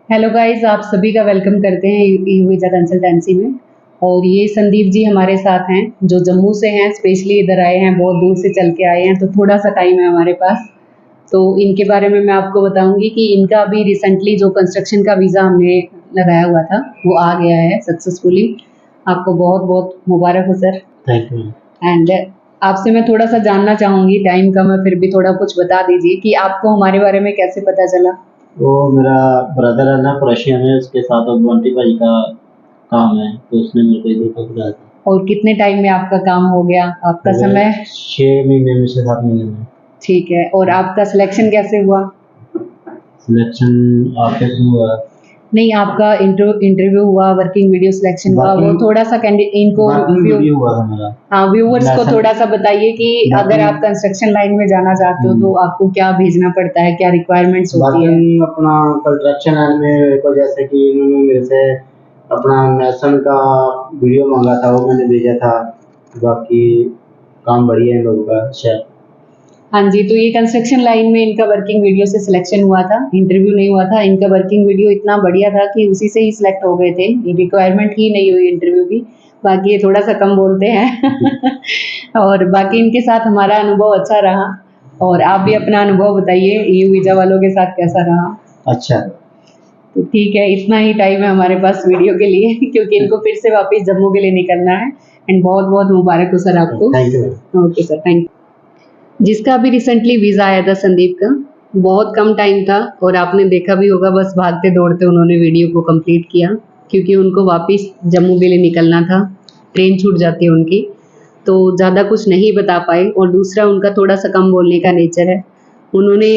Hello guys, आप सभी का वेलकम करते हैं यू वीज़ा कंसल्टेंसी में। और ये संदीप जी हमारे साथ हैं जो जम्मू से हैं, स्पेशली इधर आए हैं, बहुत दूर से चल के आए हैं, तो थोड़ा सा टाइम है हमारे पास। तो इनके बारे में मैं आपको बताऊंगी कि इनका अभी रिसेंटली जो कंस्ट्रक्शन का वीज़ा हमने लगाया हुआ था वो आ गया है सक्सेसफुली। आपको बहुत बहुत मुबारक हो सर। Thank you. एंड आपसे मैं थोड़ा सा जानना चाहूँगी, टाइम कम है फिर भी थोड़ा कुछ बता दीजिए कि आपको हमारे बारे में कैसे पता चला। वो मेरा ब्रदर है ना, रशिया में, उसके साथ वो बंटी भाई का काम है, तो उसने मेरे को इधर पकड़ा था। और कितने टाइम में आपका काम हो गया, आपका हो गए समय? 6 महीने में से 7 महीने में। ठीक है, और आपका सिलेक्शन कैसे हुआ? सिलेक्शन आपके थ्रू हुआ। नहीं, आपका इंटरव्यू हुआ, वर्किंग वीडियो सिलेक्शन हुआ, वो थोड़ा सा इनको वीडियो हुआ था मेरा। हाँ, व्यूवर्स को Lesson- थोड़ा सा बताइए कि अगर आप कंस्ट्रक्शन लाइन में जाना चाहते हो तो आपको क्या भेजना पड़ता है, क्या रिक्वायरमेंट्स होती है? बाकी अपना कंस्ट्रक्शन लाइन में को जैसे कि उन्होंने मेरे से अपना नेशन का वीडियो मांगा था, वो मैंने भेजा था। बाकी काम बढ़िया है इन लोगों का शायद। हाँ जी, तो ये कंस्ट्रक्शन लाइन में इनका वर्किंग वीडियो से सिलेक्शन हुआ था, इंटरव्यू नहीं हुआ था। इनका वर्किंग वीडियो इतना बढ़िया था कि उसी से ही सिलेक्ट हो गए थे, ये रिक्वायरमेंट ही नहीं हुई इंटरव्यू की। बाकी ये थोड़ा सा कम बोलते हैं और बाकी इनके साथ हमारा अनुभव अच्छा रहा। और आप भी अपना अनुभव बताइए, यू वीज़ा वालों के साथ कैसा रहा? अच्छा। तो ठीक है, इतना ही टाइम है हमारे पास वीडियो के लिए क्योंकि इनको फिर से वापस जम्मू के लिए निकलना है। एंड बहुत बहुत मुबारक हो सर आपको। Thank you. Okay sir, thank you. जिसका अभी रिसेंटली वीज़ा आया था संदीप का, बहुत कम टाइम था और आपने देखा भी होगा, बस भागते दौड़ते उन्होंने वीडियो को कंप्लीट किया क्योंकि उनको वापस जम्मू के लिए निकलना था, ट्रेन छूट जाती है उनकी, तो ज़्यादा कुछ नहीं बता पाए। और दूसरा उनका थोड़ा सा कम बोलने का नेचर है। उन्होंने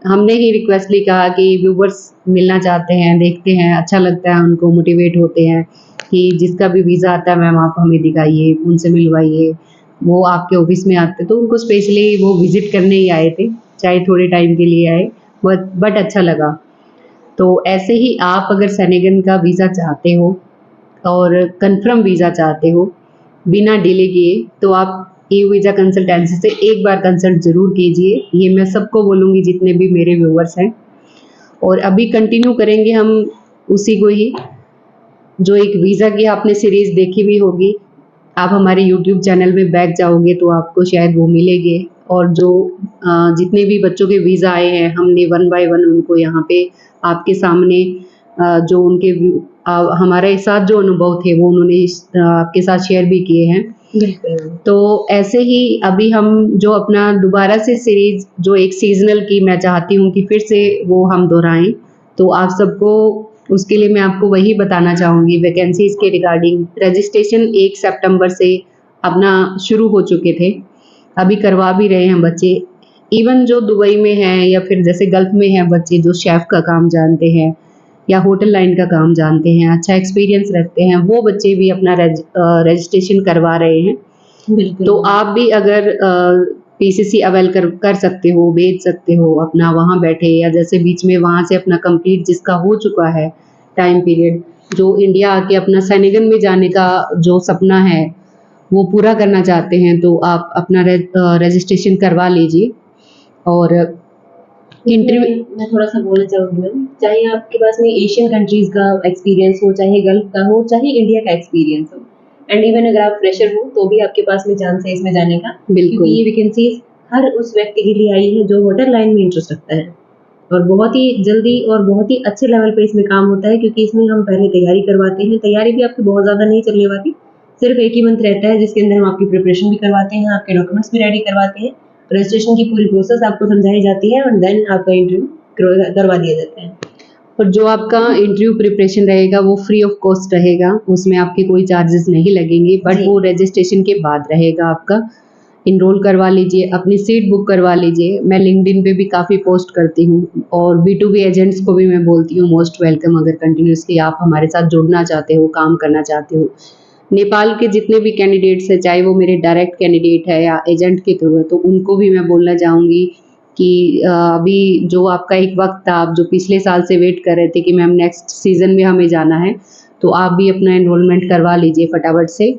हमने ही रिक्वेस्टली कहा कि व्यूवर्स मिलना चाहते हैं, देखते हैं, अच्छा लगता है उनको, मोटिवेट होते हैं कि जिसका भी वीज़ा आता है मैम आप हमें दिखाइए, उनसे मिलवाइए। वो आपके ऑफिस में आते तो उनको स्पेशली वो विज़िट करने ही आए थे, चाहे थोड़े टाइम के लिए आए, बट अच्छा लगा। तो ऐसे ही आप अगर सेनेगन का वीज़ा चाहते हो और कन्फर्म वीज़ा चाहते हो बिना डिले किए, तो आप ई वीज़ा कंसल्टेंसी से एक बार कंसल्ट ज़रूर कीजिए। ये मैं सबको बोलूँगी जितने भी मेरे व्यूअर्स हैं। और अभी कंटिन्यू करेंगे हम उसी को ही, जो एक वीज़ा की आपने सीरीज़ देखी भी होगी। आप हमारे यूट्यूब चैनल में बैक जाओगे तो आपको शायद वो मिलेंगे। और जो जितने भी बच्चों के वीज़ा आए हैं, हमने वन बाय वन उनको यहाँ पे आपके सामने जो उनके हमारे साथ जो अनुभव थे वो उन्होंने आपके साथ शेयर भी किए हैं। बिल्कुल। तो ऐसे ही अभी हम जो अपना दोबारा से सीरीज़ जो एक सीज़नल की मैं चाहती हूँ कि फिर से वो हम दोहराएँ, तो आप सबको उसके लिए मैं आपको वही बताना चाहूँगी वैकेंसीज़ के रिगार्डिंग। रजिस्ट्रेशन 1 सितंबर से अपना शुरू हो चुके थे, अभी करवा भी रहे हैं बच्चे। इवन जो दुबई में हैं या फिर जैसे गल्फ़ में हैं बच्चे जो शेफ़ का काम जानते हैं या होटल लाइन का काम जानते हैं, अच्छा एक्सपीरियंस रखते हैं, वो बच्चे भी अपना रजिस्ट्रेशन करवा रहे हैं। बिल्कुल। तो आप भी अगर पीसीसी अवेल कर सकते हो, भेज सकते हो अपना वहाँ बैठे, या जैसे बीच में वहाँ से अपना कंप्लीट जिसका हो चुका है टाइम पीरियड, जो इंडिया आके अपना सेनेगन में जाने का जो सपना है वो पूरा करना चाहते हैं, तो आप अपना रजिस्ट्रेशन करवा लीजिए। और इंटरव्यू मैं थोड़ा सा बोलना चाहूँगी मैम, चाहे आपके पास में एशियन कंट्रीज़ का एक्सपीरियंस हो, चाहे गल्फ का हो, चाहे इंडिया का एक्सपीरियंस हो, एंड इवन अगर आप फ्रेशर हो तो भी आपके पास में चांस है इसमें जाने का। बिल्कुल। क्योंकि ये वैकेंसीज हर उस व्यक्ति के लिए आई है जो होटल लाइन में इंटरेस्ट रखता है, और बहुत ही जल्दी और बहुत ही अच्छे लेवल पे इसमें काम होता है, क्योंकि इसमें हम पहले तैयारी करवाते हैं। तैयारी भी आपकी बहुत ज़्यादा नहीं चलने वाली, सिर्फ 1 ही मंथ रहता है जिसके अंदर हम आपकी प्रिपरेशन भी करवाते हैं, आपके डॉक्यूमेंट्स भी रेडी करवाते हैं, रजिस्ट्रेशन की पूरी प्रोसेस आपको समझाई जाती है और देन आपका इंटरव्यू करवा दिया जाता है। और जो आपका इंटरव्यू प्रिपरेशन रहेगा वो फ्री ऑफ कॉस्ट रहेगा, उसमें आपके कोई चार्जेस नहीं लगेंगे, बट वो रजिस्ट्रेशन के बाद रहेगा आपका। इनरोल करवा लीजिए, अपनी सीट बुक करवा लीजिए। मैं लिंक्डइन पे भी काफ़ी पोस्ट करती हूँ और B2B एजेंट्स को भी मैं बोलती हूँ मोस्ट वेलकम, अगर कंटिन्यूसली आप हमारे साथ जुड़ना चाहते हो, काम करना चाहते हो। नेपाल के जितने भी कैंडिडेट्स हैं, चाहे वो मेरे डायरेक्ट कैंडिडेट है या एजेंट के थ्रू है, तो उनको भी मैं बोलना चाहूँगी कि अभी जो आपका एक वक्त था, आप जो पिछले साल से वेट कर रहे थे कि मैम नेक्स्ट सीज़न में हमें जाना है, तो आप भी अपना एनरोलमेंट करवा लीजिए फटाफट से।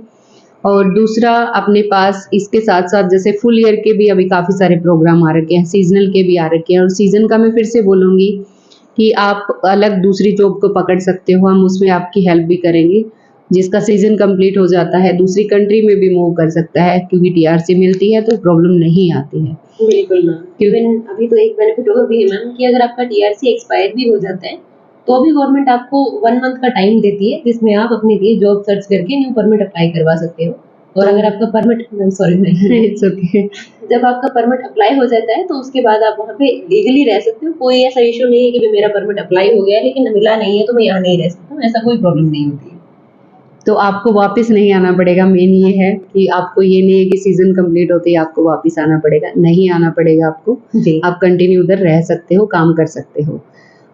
और दूसरा, अपने पास इसके साथ साथ जैसे फुल ईयर के भी अभी काफ़ी सारे प्रोग्राम आ रखे हैं, सीज़नल के भी आ रखे हैं। और सीज़न का मैं फिर से बोलूँगी कि आप अलग दूसरी जॉब को पकड़ सकते हो, हम उसमें आपकी हेल्प भी करेंगे। जिसका सीज़न कंप्लीट हो जाता है दूसरी कंट्री में भी मूव कर सकता है, क्योंकि टीआरसी मिलती है तो प्रॉब्लम नहीं आती है। बिल्कुल मैम। इवन अभी तो एक बेनिफिट और भी है मैम कि अगर आपका टीआरसी एक्सपायर भी हो जाता है तो भी गवर्नमेंट आपको 1 मंथ का टाइम देती है जिसमें आप अपने लिए जॉब सर्च करके न्यू परमिट अप्लाई करवा सकते हो। और अगर आपका परमिट सॉरी इट्स ओके। जब आपका परमिट अप्लाई हो जाता है तो उसके बाद आप वहाँ पे लीगली रह सकते हो। कोई ऐसा इश्यू नहीं है कि भाई मेरा परमिट अप्लाई हो गया है लेकिन मिला नहीं है तो मैं यहाँ नहीं रह सकता हूँ, ऐसा कोई प्रॉब्लम नहीं होती है। तो आपको वापस नहीं आना पड़ेगा। मेन ये है कि आपको ये नहीं है कि सीज़न कंप्लीट होते ही आपको वापस आना पड़ेगा, नहीं आना पड़ेगा आपको। जी। आप कंटिन्यू उधर रह सकते हो, काम कर सकते हो।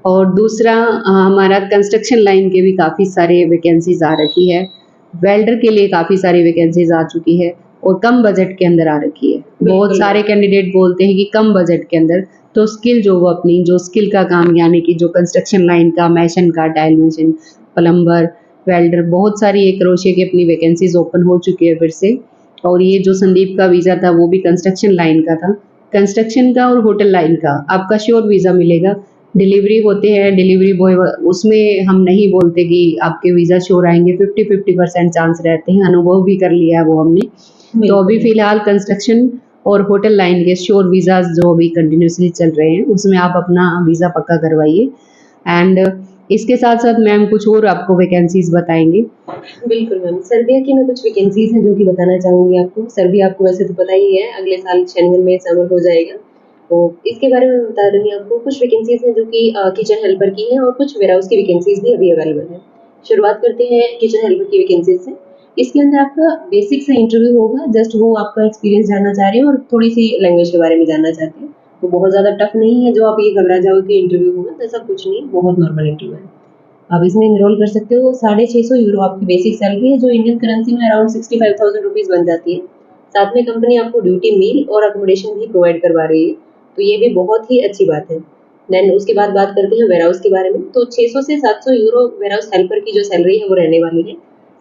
और दूसरा हमारा कंस्ट्रक्शन लाइन के भी काफ़ी सारे वैकेंसीज़ आ रखी है। वेल्डर के लिए काफ़ी सारी वैकेंसीज़ आ चुकी है और कम बजट के अंदर आ रखी है। बहुत बिल्कुल। सारे कैंडिडेट बोलते हैं कि कम बजट के अंदर, तो स्किल जो वो अपनी जो स्किल का काम, यानी कि जो कंस्ट्रक्शन लाइन का, मेसन का, टाइल मेसन, प्लम्बर, वेल्डर, बहुत सारी एक क्रोशे की अपनी वैकेंसीज ओपन हो चुकी है फिर से। और ये जो संदीप का वीज़ा था वो भी कंस्ट्रक्शन लाइन का था। कंस्ट्रक्शन का और होटल लाइन का आपका श्योर वीज़ा मिलेगा। डिलीवरी होते हैं, डिलीवरी बॉय, उसमें हम नहीं बोलते कि आपके वीज़ा श्योर आएंगे, 50-50% चांस रहते हैं, अनुभव भी कर लिया है वो हमने। तो अभी फ़िलहाल कंस्ट्रक्शन और होटल लाइन के श्योर वीज़ाज़ जो अभी कंटिन्यूसली चल रहे हैं उसमें आप अपना वीज़ा पक्का करवाइए। एंड इसके साथ-साथ मैम कुछ और आपको वैकेंसीज़ बताएँगे। बिल्कुल मैम, सर्बिया की मैं कुछ वैकेंसीज़ हैं जो कि बताना चाहूँगी आपको। सर्बिया आपको वैसे तो पता ही है, अगले साल शेंगन में समर हो जाएगा। तो इसके बारे में मैं बता रही हूँ आपको। कुछ वैकेंसीज़ हैं जो कि किचन हेल्पर की हैं और कुछ वेयरहाउस की वैकेंसीज़ भी अभी अवेलेबल हैं। शुरुआत करते हैं किचन हेल्पर की वैकेंसीज़ से। इसके अंदर आपका बेसिक सा इंटरव्यू होगा, जस्ट वो आपका एक्सपीरियंस जानना चाह रहे हैं और थोड़ी-सी लैंग्वेज के बारे में जानना चाहते हैं। तो बहुत ज़्यादा टफ नहीं है जो आप ये घबरा जाओ कि इंटरव्यू होगा, तो ऐसा कुछ नहीं, बहुत नॉर्मल इंटरव्यू है। आप इसमें एनरोल कर सकते हो। 650 यूरो आपकी बेसिक सैलरी है जो इंडियन करेंसी में अराउंड 65,000 रुपीज़ बन जाती है। साथ में कंपनी आपको ड्यूटी मील और अकोमोडेशन भी प्रोवाइड करवा रही है, तो ये भी बहुत ही अच्छी बात है। देन उसके बाद बात करते हैं वेयरहाउस के बारे में। तो 600 से 700 यूरो वेयरहाउस हेल्पर की जो सैलरी है वो रहने वाली है।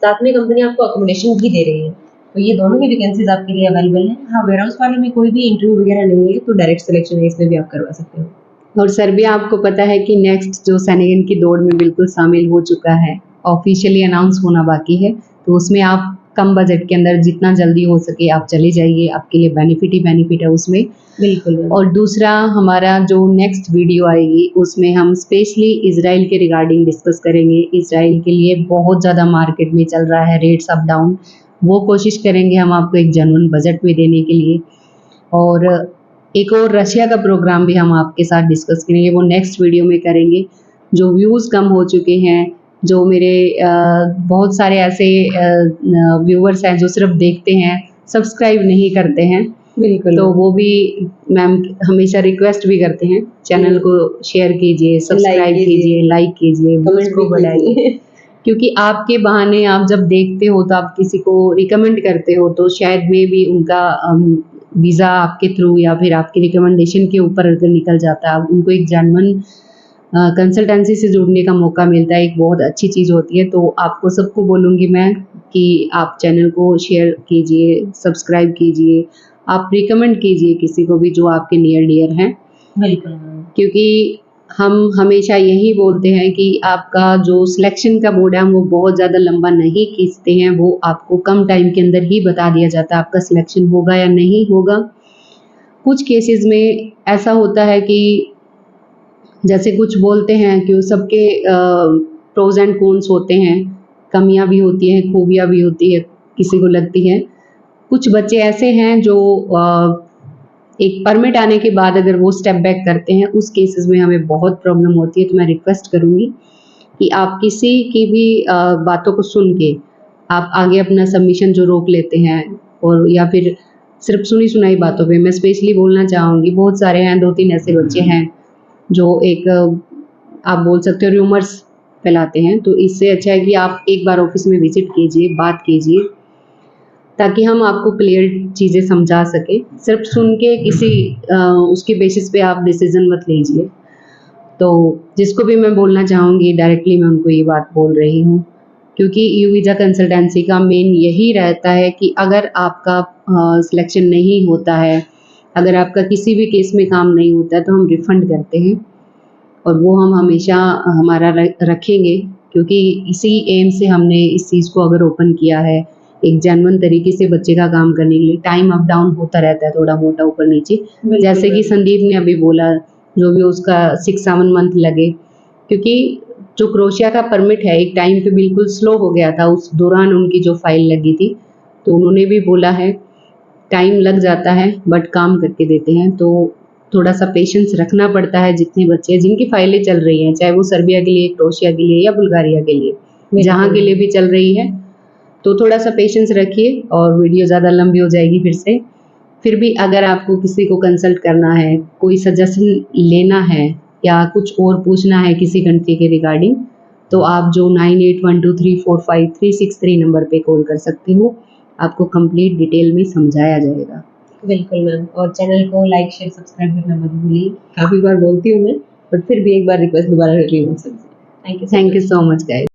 साथ में कंपनी आपको अकोमोडेशन भी दे रही है। तो ये दोनों ही वैकेंसीज़ आपके लिए अवेलेबल हैं। हाँ, वेयरहाउस वाले में कोई भी इंटरव्यू वगैरह नहीं है, तो डायरेक्ट सिलेक्शन है, इसमें भी आप करवा सकते हो। और सर्बिया आपको पता है कि नेक्स्ट जो सेनेगन की दौड़ में बिल्कुल शामिल हो चुका है, ऑफिशियली अनाउंस होना बाकी है। तो उसमें आप कम बजट के अंदर जितना जल्दी हो सके आप चले जाइए, आपके लिए बेनिफिट ही बेनिफिट है उसमें। बिल्कुल मैम। और दूसरा हमारा जो नेक्स्ट वीडियो आएगी उसमें हम स्पेशली इज़राइल के रिगार्डिंग डिस्कस करेंगे। इज़राइल के लिए बहुत ज़्यादा मार्केट में चल रहा है रेट्स अप डाउन, वो कोशिश करेंगे हम आपको एक जेन्युइन बजट में देने के लिए। और एक और रशिया का प्रोग्राम भी हम आपके साथ डिस्कस करेंगे, वो नेक्स्ट वीडियो में करेंगे। जो व्यूज़ कम हो चुके हैं, जो मेरे बहुत सारे ऐसे व्यूअर्स हैं जो सिर्फ देखते हैं, सब्सक्राइब नहीं करते हैं, बिल्कुल। तो वो भी मैम हमेशा रिक्वेस्ट भी करते हैं, चैनल को शेयर कीजिए, सब्सक्राइब कीजिए, लाइक कीजिए, व्यूज़ को बढ़ाइए। क्योंकि आपके बहाने आप जब देखते हो तो आप किसी को रिकमेंड करते हो तो शायद में भी उनका वीज़ा आपके थ्रू या फिर आपकी रिकमेंडेशन के ऊपर अगर निकल जाता है, उनको एक जेन्युइन कंसल्टेंसी से जुड़ने का मौका मिलता है, एक बहुत अच्छी चीज़ होती है। तो आपको सबको बोलूँगी मैं कि आप चैनल को शेयर कीजिए, सब्सक्राइब कीजिए, आप रिकमेंड कीजिए किसी को भी जो आपके नियर डियर हैं। बिल्कुल। क्योंकि हम हमेशा यही बोलते हैं कि आपका जो सिलेक्शन का बोर्ड है वो बहुत ज़्यादा लंबा नहीं खींचते हैं, वो आपको कम टाइम के अंदर ही बता दिया जाता है आपका सिलेक्शन होगा या नहीं होगा। कुछ केसेस में ऐसा होता है कि जैसे कुछ बोलते हैं कि सबके प्रोज एंड कॉन्स होते हैं, कमियां भी होती हैं, खूबियां भी होती है, किसी को लगती है। कुछ बच्चे ऐसे हैं जो एक परमिट आने के बाद अगर वो स्टेप बैक करते हैं, उस केसेस में हमें बहुत प्रॉब्लम होती है। तो मैं रिक्वेस्ट करूँगी कि आप किसी की भी बातों को सुन के आप आगे अपना सबमिशन जो रोक लेते हैं और या फिर सिर्फ सुनी सुनाई बातों पे, मैं स्पेशली बोलना चाहूँगी, बहुत सारे हैं, 2-3 ऐसे बच्चे हैं जो एक आप बोल सकते हो रूमर्स फैलाते हैं। तो इससे अच्छा है कि आप एक बार ऑफिस में विजिट कीजिए, बात कीजिए, ताकि हम आपको क्लियर चीज़ें समझा सकें। सिर्फ सुन के किसी उसके बेसिस पे आप डिसीज़न मत लीजिए। तो जिसको भी मैं बोलना चाहूँगी डायरेक्टली मैं उनको ये बात बोल रही हूँ, क्योंकि यू वीज़ा कंसल्टेंसी का मेन यही रहता है कि अगर आपका सिलेक्शन नहीं होता है, अगर आपका किसी भी केस में काम नहीं होता है, तो हम रिफ़ंड करते हैं और वो हम हमेशा हमारा रखेंगे, क्योंकि इसी एम से हमने इस चीज़ को अगर ओपन किया है, एक जेन्युइन तरीके से बच्चे का काम करने के लिए। टाइम अप डाउन होता रहता है, थोड़ा मोटा ऊपर नीचे, बिल्कुल, जैसे कि बिल्कुल। संदीप ने अभी बोला, जो भी उसका 6-7 मंथ लगे, क्योंकि जो क्रोशिया का परमिट है एक टाइम पे बिल्कुल स्लो हो गया था, उस दौरान उनकी जो फाइल लगी थी, तो उन्होंने भी बोला है टाइम लग जाता है बट काम करके देते हैं। तो थोड़ा सा पेशेंस रखना पड़ता है। जितने बच्चे जिनकी फाइलें चल रही हैं, चाहे वो सर्बिया के लिए, क्रोशिया के लिए या बुल्गारिया के लिए, जहाँ के लिए भी चल रही है, तो थोड़ा सा पेशेंस रखिए। और वीडियो ज़्यादा लंबी हो जाएगी फिर से। फिर भी अगर आपको किसी को कंसल्ट करना है, कोई सजेशन लेना है या कुछ और पूछना है किसी कंट्री के रिगार्डिंग, तो आप जो 9812345363 नंबर पे कॉल कर सकते हो। आपको कंप्लीट डिटेल में समझाया जाएगा। बिल्कुल मैम, और चैनल को लाइक शेयर सब्सक्राइब करना मत भूलिए। काफ़ी बार बोलती हूँ मैं, बट फिर भी एक बार रिक्वेस्ट दोबारा कर रही हूँ सबसे। Thank you thank you so much guys.